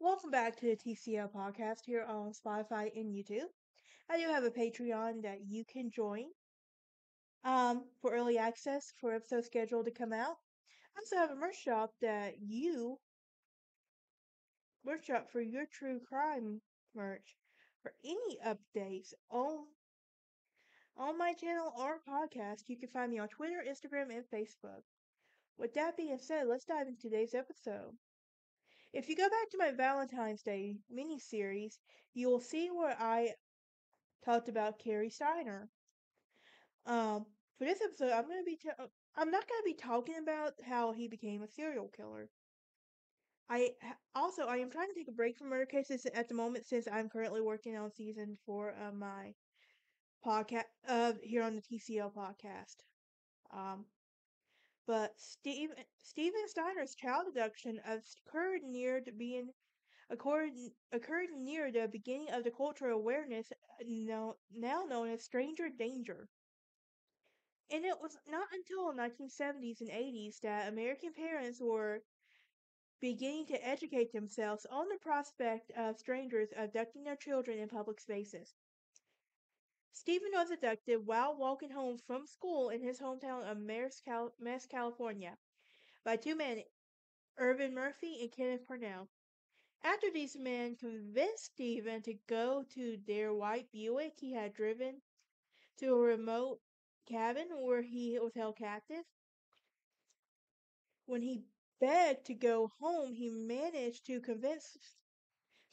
Welcome back to the TCL podcast here on Spotify and YouTube. I do have a Patreon that you can join for early access for episodes scheduled to come out. I also have a merch shop merch shop for your true crime merch. For any updates on my channel or podcast, you can find me on Twitter, Instagram, and Facebook. With that being said, let's dive into today's episode. If you go back to my Valentine's Day mini-series, you will see where I talked about Carrie Stayner. For this episode, I'm not going to be talking about how he became a serial killer. I am trying to take a break from murder cases at the moment since I'm currently working on season 4 of my podcast here on the TCL podcast. But Steven Steiner's child abduction occurred near the beginning of the cultural awareness now known as stranger danger. And it was not until the 1970s and 80s that American parents were beginning to educate themselves on the prospect of strangers abducting their children in public spaces. Stephen was abducted while walking home from school in his hometown of Merced, California, by two men, Ervin Murphy and Kenneth Parnell. After these men convinced Stephen to go to their white Buick he had driven to a remote cabin where he was held captive, when he begged to go home,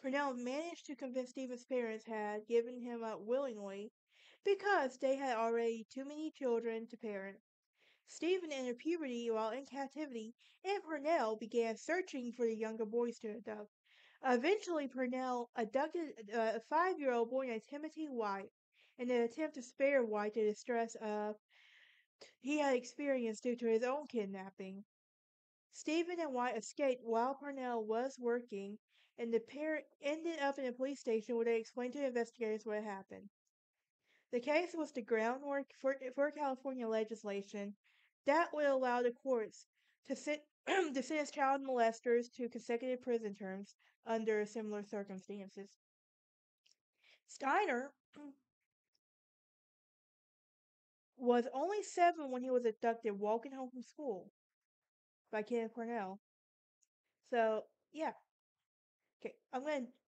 Parnell managed to convince Stephen's parents had given him up willingly because they had already too many children to parent. Stephen entered puberty while in captivity, and Parnell began searching for the younger boys to adopt. Eventually, Parnell abducted a 5-year-old boy named Timothy White in an attempt to spare White the distress he had experienced due to his own kidnapping. Stephen and White escaped while Parnell was working, and the pair ended up in a police station where they explained to investigators what had happened. The case was the groundwork for California legislation that would allow the courts to sentence child molesters to consecutive prison terms under similar circumstances. Stayner was only 7 when he was abducted walking home from school by Kenneth Parnell. So, yeah. Okay,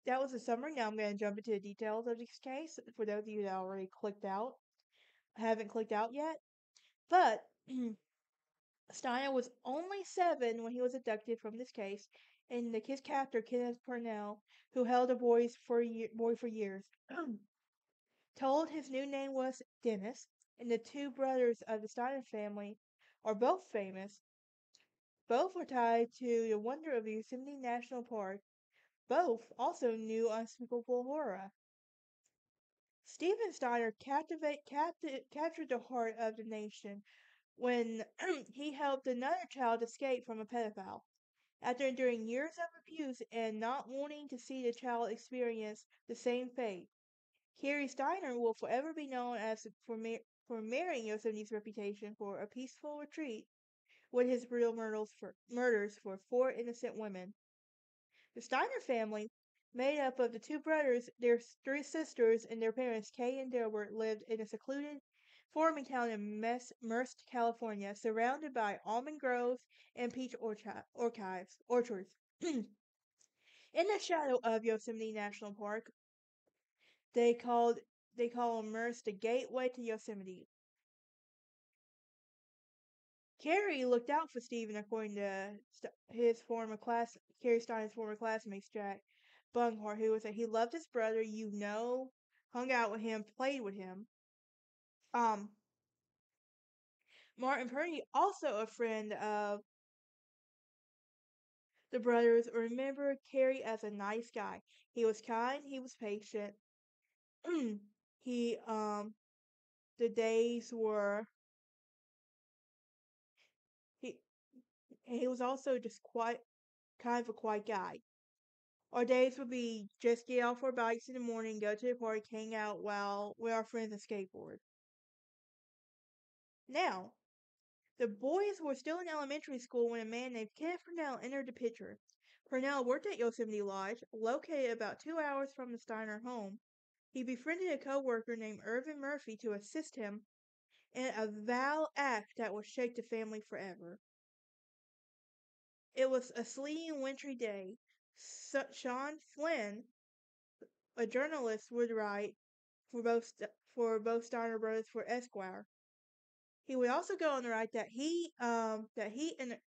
that was a summary. Now I'm gonna jump into the details of this case for those of you that already haven't clicked out yet. But Stayner was only 7 when he was abducted from this case, and his captor, Kenneth Parnell, who held the boy for years, told his new name was Dennis, and the two brothers of the Stayner family are both famous. Both were tied to the wonder of Yosemite National Park. Both also knew unspeakable horror. Stephen Stayner captured the heart of the nation when he helped another child escape from a pedophile. After enduring years of abuse and not wanting to see the child experience the same fate, Carrie Stayner will forever be known as for marrying Yosemite's reputation for a peaceful retreat with his brutal murders for 4 innocent women. The Stayner family, made up of the 2 brothers, their 3 sisters, and their parents, Kay and Delbert, lived in a secluded farming town in Merced, California, surrounded by almond groves and peach orchards. In the shadow of Yosemite National Park, they call Merced the gateway to Yosemite. Carrie looked out for Stephen, according to Carrie Steiner's former classmate, Jack Bunghart, who was that he loved his brother, hung out with him, played with him. Martin Purdy, also a friend of the brothers, remembered Carrie as a nice guy. He was kind, he was patient. he, the days were, he, he was also just kind of a quiet guy. Our days would be just get off our bikes in the morning, go to the park, hang out with our friends and skateboard. Now, The boys were still in elementary school when a man named Kenneth Parnell entered the picture. Parnell worked at Yosemite Lodge, located about 2 hours from the Stayner home. He befriended a co-worker named Ervin Murphy to assist him in a vile act that would shake the family forever. It was a sleety and wintry day. Sean Flynn, a journalist, would write for both Stayner brothers for Esquire. He would also go on to write that he and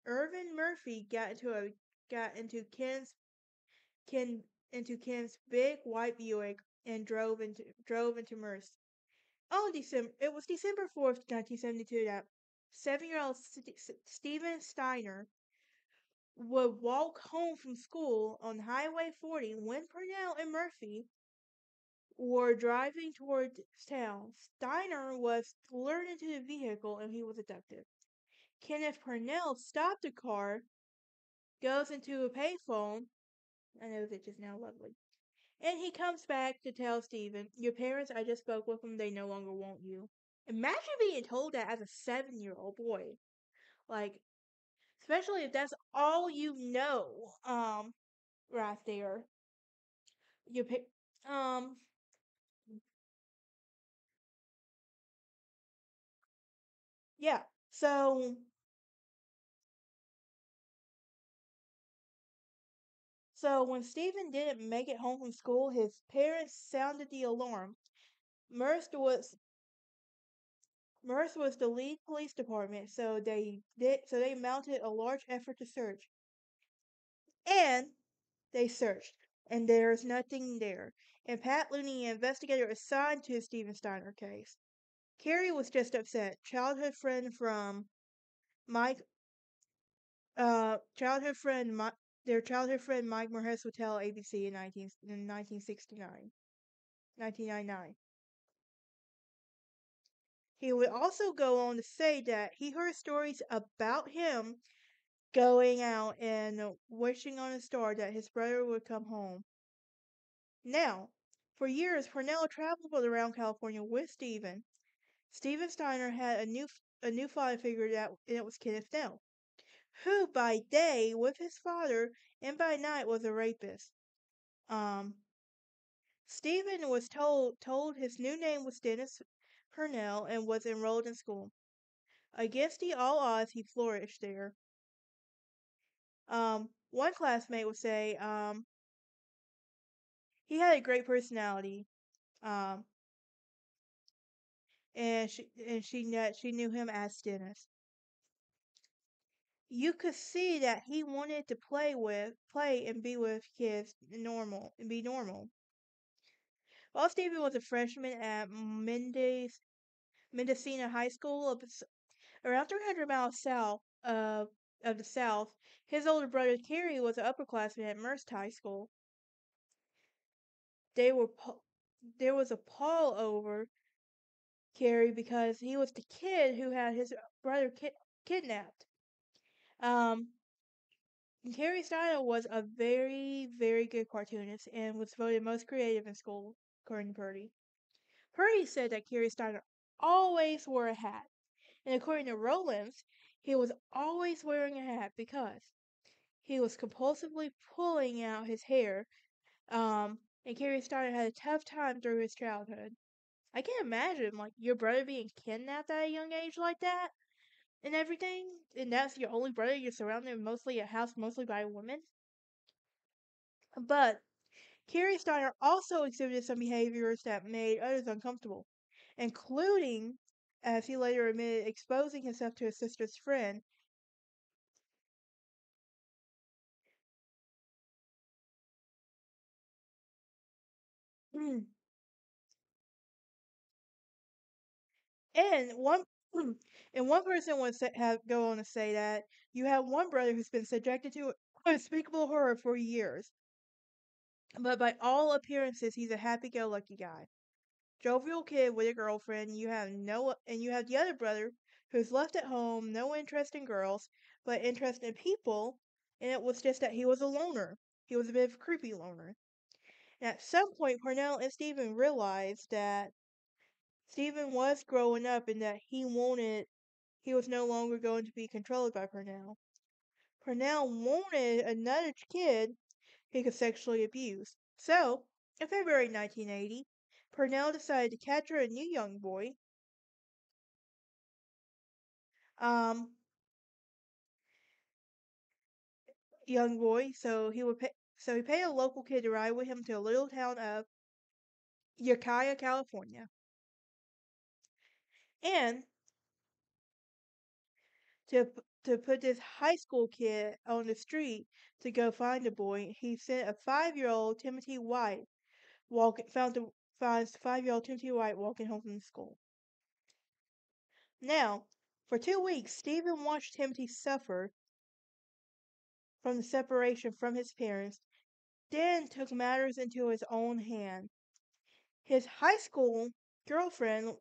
Ervin Murphy got into Ken's big white Buick and drove into Merced. It was December 4th, 1972, that 7-year-old Stephen Stayner would walk home from school on Highway 40 when Parnell and Murphy were driving toward town. Stayner was lured into the vehicle and he was abducted. Kenneth Parnell stopped the car, goes into a payphone. I know that just now, lovely. And he comes back to tell Stephen, "Your parents, I just spoke with them, they no longer want you." Imagine being told that as a 7-year-old boy. Like, especially if that's all you know, right there. Your um, yeah. So when Stephen didn't make it home from school, his parents sounded the alarm. Merced was Merced was the lead police department, so they mounted a large effort to search. And they searched, and there's nothing there. And Pat Looney, an investigator assigned to the Steven Steiner case. Carrie was just upset. Mike, their childhood friend Mike Merced would tell ABC in 1999. He would also go on to say that he heard stories about him going out and wishing on a star that his brother would come home. Now, for years, Parnell traveled around California with Stephen. Stephen Steiner had a new father figure and it was Kenneth Snell, who by day with his father and by night was a rapist. Um, Stephen was told his new name was Dennis Parnell and was enrolled in school. Against all odds, he flourished there. One classmate would say, he had a great personality. Um, and she knew him as Dennis. You could see that he wanted to play and be with kids and be normal. While Stephen was a freshman at Mendocino High School, around 300 miles south of the South, his older brother Kerry was an upperclassman at Merced High School. They were there was a pall over Kerry because he was the kid who had his brother kidnapped. Um, Carrie Style was a very, very good cartoonist and was voted most creative in school, according to Purdy. Purdy said that Carrie Steiner always wore a hat, and according to Rollins, he was always wearing a hat because he was compulsively pulling out his hair, and Carrie Steiner had a tough time through his childhood. I can't imagine, like, your brother being kidnapped at a young age like that, and everything, and that's your only brother, you're surrounded mostly a house mostly by women. But Carrie Steiner also exhibited some behaviors that made others uncomfortable, including, as he later admitted, exposing himself to his sister's friend. and one and one person would go on to say that you have one brother who's been subjected to unspeakable horror for years, but by all appearances, he's a happy-go-lucky guy. Jovial kid with a girlfriend. You have the other brother who's left at home, no interest in girls, but interest in people, and it was just that he was a loner. He was a bit of a creepy loner. And at some point, Parnell and Stephen realized that Stephen was growing up and that he was no longer going to be controlled by Parnell. Parnell wanted another kid he could sexually abuse. So, in February 1980, Parnell decided to capture a new um, young boy. So he paid a local kid to ride with him to a little town of Ukiah, California, and to put this high school kid on the street to go find the boy, he sent a 5-year-old Timothy White finds 5-year-old Timothy White walking home from school. Now, for 2 weeks, Stephen watched Timothy suffer from the separation from his parents, then took matters into his own hand. His high school girlfriend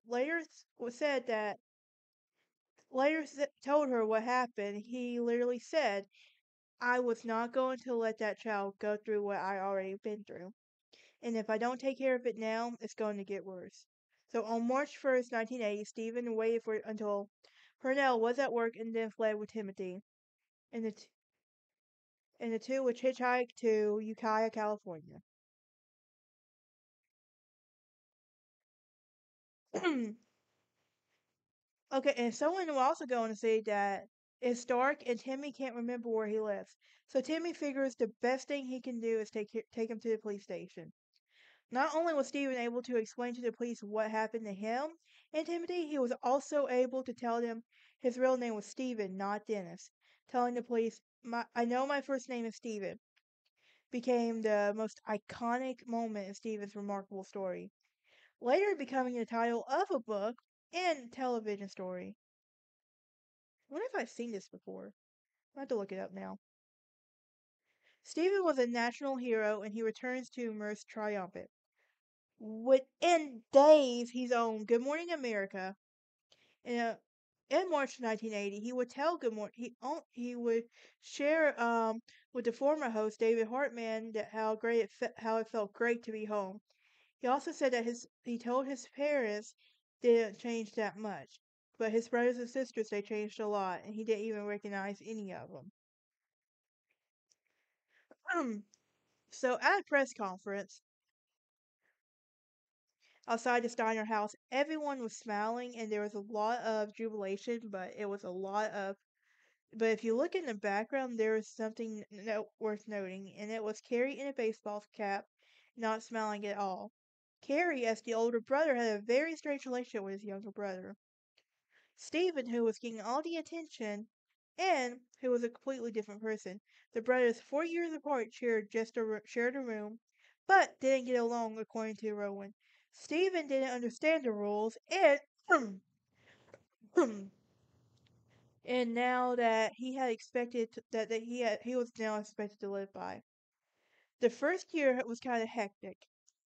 told her what happened. He literally said, "I was not going to let that child go through what I already been through. And if I don't take care of it now, it's going to get worse." So on March 1st, 1980, Stephen waited until Parnell was at work and then fled with Timothy. And the two would hitchhike to Ukiah, California. Okay, and someone will also go on to say that it's dark and Timmy can't remember where he lives. So Timmy figures the best thing he can do is take him to the police station. Not only was Stephen able to explain to the police what happened to him and Timothy, he was also able to tell them his real name was Stephen, not Dennis. Telling the police, I know my first name is Stephen, became the most iconic moment in Stephen's remarkable story, later becoming the title of a book and television story. I wonder if I've seen this before. I have to look it up now. Stephen was a national hero and he returns to Merced triumphant. Within days, he's on Good Morning America. In, in March 1980, he would tell Good Morning. He would share with the former host David Hartman that how it felt great to be home. He also said that he told his parents didn't change that much, but his brothers and sisters they changed a lot, and he didn't even recognize any of them. So at a press conference outside the Stayner house, everyone was smiling and there was a lot of jubilation, but if you look in the background, there was something worth noting, and it was Carrie in a baseball cap, not smiling at all. Carrie, as the older brother, had a very strange relationship with his younger brother. Stephen, who was getting all the attention, and who was a completely different person. The brothers, 4 years apart, shared a room, but didn't get along, according to Rowan. Stephen didn't understand the rules, and and now that he had expected he was now expected to live by. The first year was kind of hectic,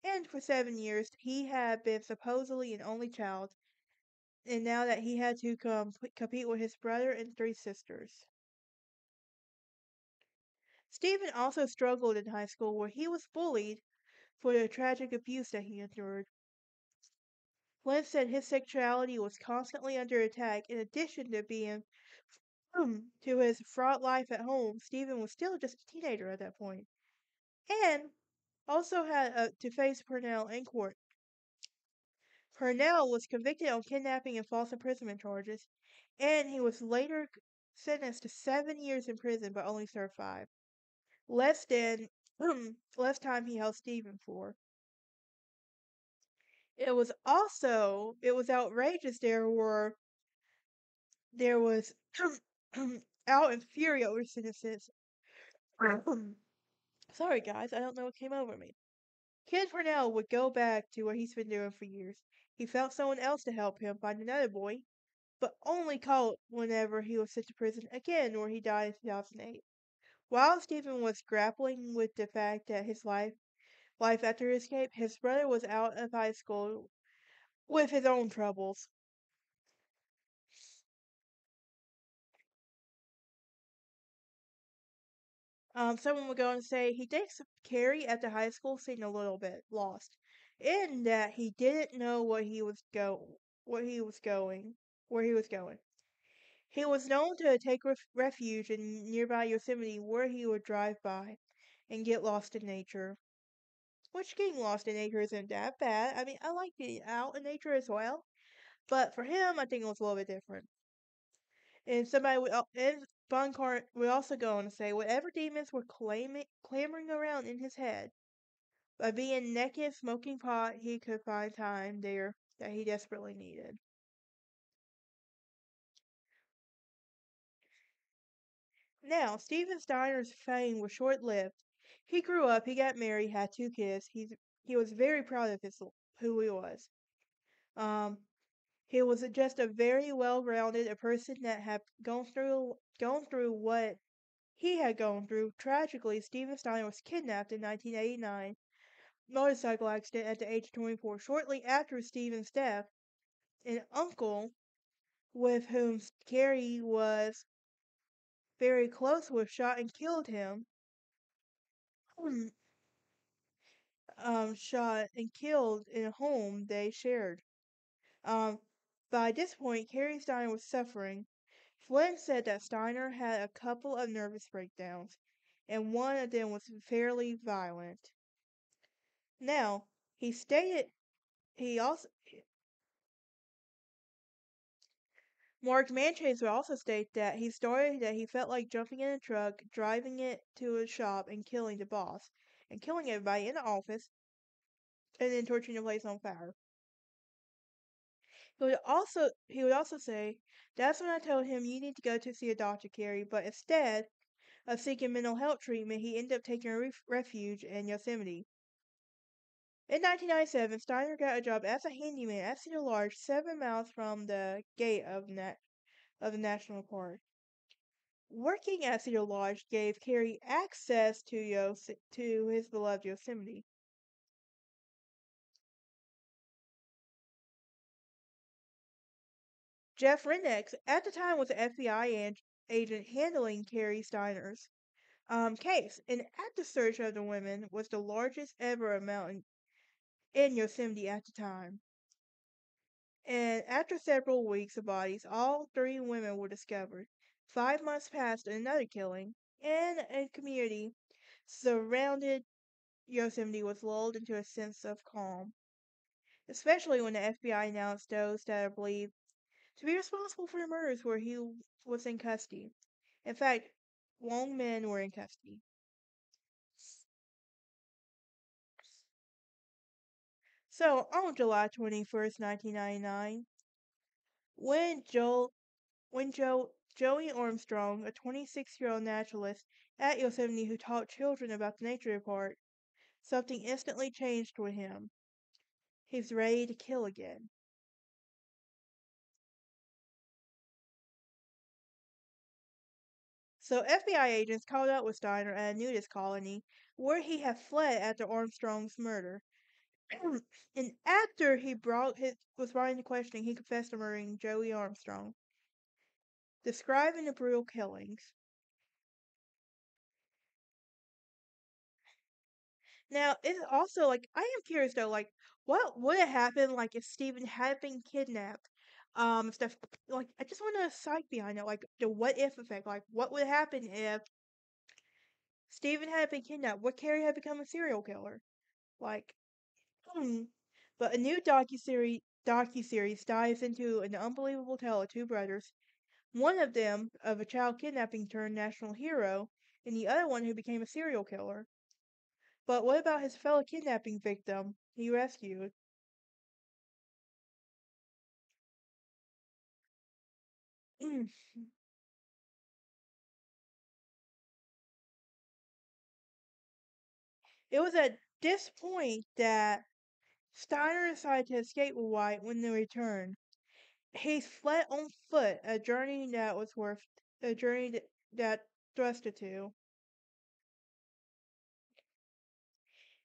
and for 7 years he had been supposedly an only child, and now that he had to compete with his brother and 3 sisters. Stephen also struggled in high school where he was bullied for the tragic abuse that he endured. Flynn said his sexuality was constantly under attack. In addition to being to his fraught life at home, Stephen was still just a teenager at that point, and also had to face Parnell in court. Parnell was convicted on kidnapping and false imprisonment charges, and he was later sentenced to 7 years in prison but only served 5. Less than less time he held Stephen for. It was outrageous. There was out and fury over sentences. Sorry guys, I don't know what came over me. Kid Parnell would go back to what he's been doing for years. He found someone else to help him find another boy, but only caught whenever he was sent to prison again, where he died in 2008. While Stephen was grappling with the fact that life after his escape, his brother was out of high school with his own troubles. Someone would go and say he thinks Carrie at the high school seemed a little bit lost, in that he didn't know what he was going, where he was going. He was known to take refuge in nearby Yosemite where he would drive by and get lost in nature. Which getting lost in nature isn't that bad. I mean, I like getting out in nature as well. But for him, I think it was a little bit different. And and Boncart would also go on to say, whatever demons were clamoring around in his head, by being naked, smoking pot, he could find time there that he desperately needed. Now, Stephen Steiner's fame was short-lived. He grew up, he got married, had two kids. He was very proud of who he was. Um, he was just a very well-rounded, a person that had gone through what he had gone through. Tragically, Stephen Steiner was kidnapped in 1989 motorcycle accident at the age of 24. Shortly after Stephen's death, an uncle with whom Carrie was very close with shot and killed him. Shot and killed in a home they shared. Um, by this point, Carrie Steiner was suffering. Flynn said that Steiner had a couple of nervous breakdowns, and one of them was fairly violent. Now, he stated he also Mark Manchase would also state that he started that he felt like jumping in a truck, driving it to a shop, and killing the boss, and killing everybody in the office, and then torching the place on fire. He would also say, that's when I told him you need to go to see a doctor, Carrie, but instead of seeking mental health treatment, he ended up taking a refuge in Yosemite. In 1997, Steiner got a job as a handyman at Cedar Lodge, 7 miles from the gate of the national park. Working at Cedar Lodge gave Carrie access to his beloved Yosemite. Jeff Rennex, at the time, was an FBI agent handling Carrie Steiner's case, and active search of the women was the largest ever amount in Yosemite at the time. And after several weeks of bodies, all three women were discovered. 5 months passed, and another killing, and a community surrounded Yosemite was lulled into a sense of calm, especially when the FBI announced those that are believed to be responsible for the murders where he was in custody. In fact, long men were in custody. So, on July 21st, 1999, when Joey Armstrong, a 26-year-old naturalist at Yosemite who taught children about the nature report, something instantly changed with him. He's ready to kill again. So FBI agents called out with Steiner at a nudist colony where he had fled after Armstrong's murder. And after was brought into questioning, he confessed to murdering Joey Armstrong, describing the brutal killings. Now, it's also like I am curious though, like what would have happened like if Stephen had been kidnapped? Stuff like I just want to psych behind it, like the what if effect. Like what would happen if Stephen had been kidnapped? Would Carrie have become a serial killer? Like, hmm. But a new docuseries dives into an unbelievable tale of two brothers. One of them of a child kidnapping turned national hero, and the other one who became a serial killer. But what about his fellow kidnapping victim he rescued? It was at this point that Steiner decided to escape with White when they returned. He fled on foot, a journey that thrusted to.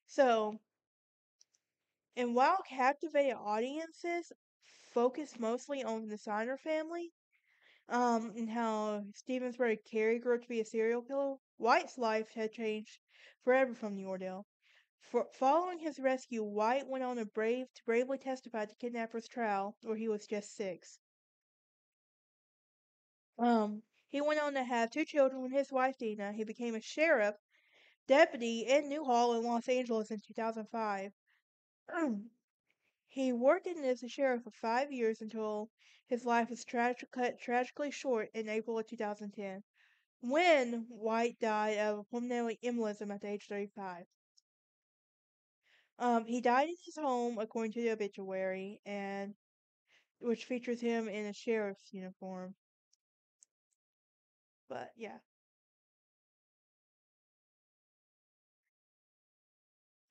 So, and while captivated audiences focused mostly on the Steiner family, and how Stevensburg Carey grew up to be a serial killer, White's life had changed forever from the ordeal. Following his rescue, White went on to bravely testify at the kidnapper's trial, where he was just 6. He went on to have 2 children with his wife Dina. He became a sheriff deputy in Newhall in Los Angeles in 2005. He worked as a sheriff for 5 years until his life was cut tragically short in April of 2010, when White died of pulmonary embolism at the age of 35. He died in his home, according to the obituary, and which features him in a sheriff's uniform. But yeah.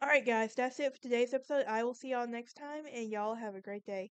Alright, guys, that's it for today's episode. I will see y'all next time, and y'all have a great day.